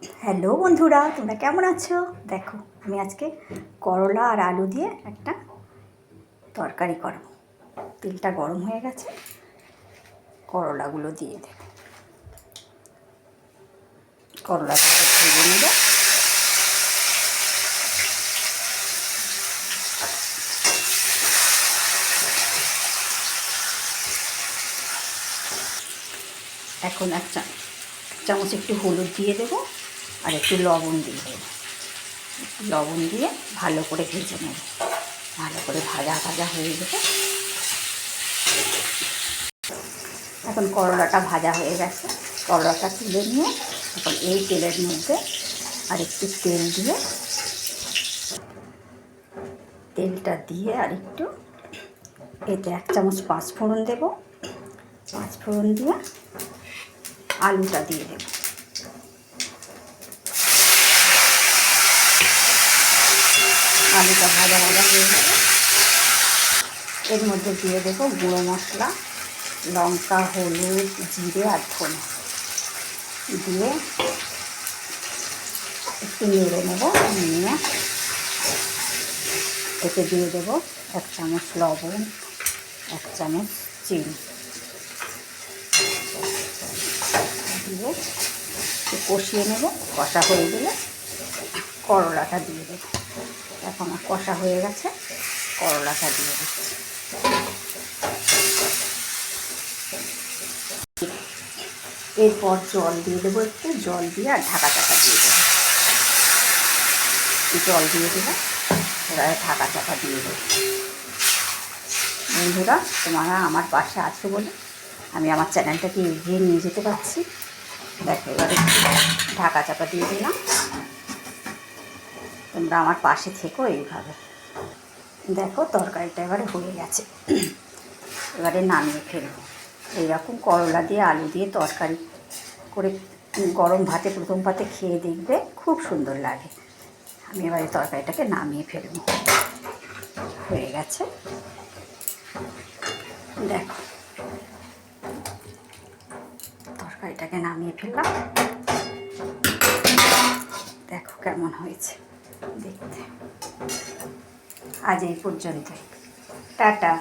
Hello বন্ধুরা, তোমরা কেমন আছো? দেখো, আমি আজকে করলা আর আলু দিয়ে একটা তরকারি করব। তেলটা গরম হয়ে গেছে, করলাগুলো দিয়ে দেব। করলাগুলো ভেজে নেব। এখন এক চামচ একটু হলুদ দিয়ে দেবো আর একটু লবণ দিয়ে দেবো। লবণ দিয়ে ভালো করে ভেজে নেব। ভালো করে ভাজা ভাজা হয়ে যাবে। এখন করলাটা ভাজা হয়ে গেছে, করলাটা তুলে নিয়ে এখন এই তেলের মধ্যে আর একটু তেলটা দিয়ে আর একটু এতে 1 চামচ পাঁচফোড়ন দেব। পাঁচফোড়ন দিয়ে আলুটা দিয়ে দেব। আলুটা ভাজা ভাজা হয়ে যাবে। এর মধ্যে দিয়ে দেবো গুঁড়ো মশলা, লঙ্কা, হলুদ, জিরে আর ধনে দিয়ে একটু নেড়ে নেব। নিয়ে এতে দিয়ে দেবো 1 চামচ লবণ, 1 চামচ চিনি দিয়ে একটু কষিয়ে নেব। কষা হয়ে গেলে করলাটা দিয়ে দেবো। এখন কষা হয়ে গেছে, করলাটা দিয়ে দিচ্ছি। এরপর জল দিয়ে দেবো, একটু জল দিয়ে আর ঢাকা চাপা দিয়ে দেবো। জল দিয়ে দেবো, এবারে ঢাকা চাপা দিয়ে দেবো। বন্ধুরা, তোমরা আমার পাশে আছো বলে আমি আমার চ্যানেলটাকে এগিয়ে নিয়ে যেতে পারছি। দেখো, এবারে ঢাকা চাপা দিয়ে দিলাম। তোমরা আমার পাশে থেকো এইভাবে। দেখো, তরকারিটা এবারে হয়ে গেছে। এবারে নামিয়ে ফেলবো। এইরকম করলা দিয়ে আলু দিয়ে তরকারি করে গরম ভাতে, প্রথম ভাতে খেয়ে দেখবে, খুব সুন্দর লাগে। আমি এবারে তরকারিটাকে নামিয়ে ফেলবো। হয়ে গেছে, দেখো তরকারিটাকে নামিয়ে ফেললাম। দেখো কেমন হয়েছে দেখতে। আজ এই পর্যন্তই। টাটা।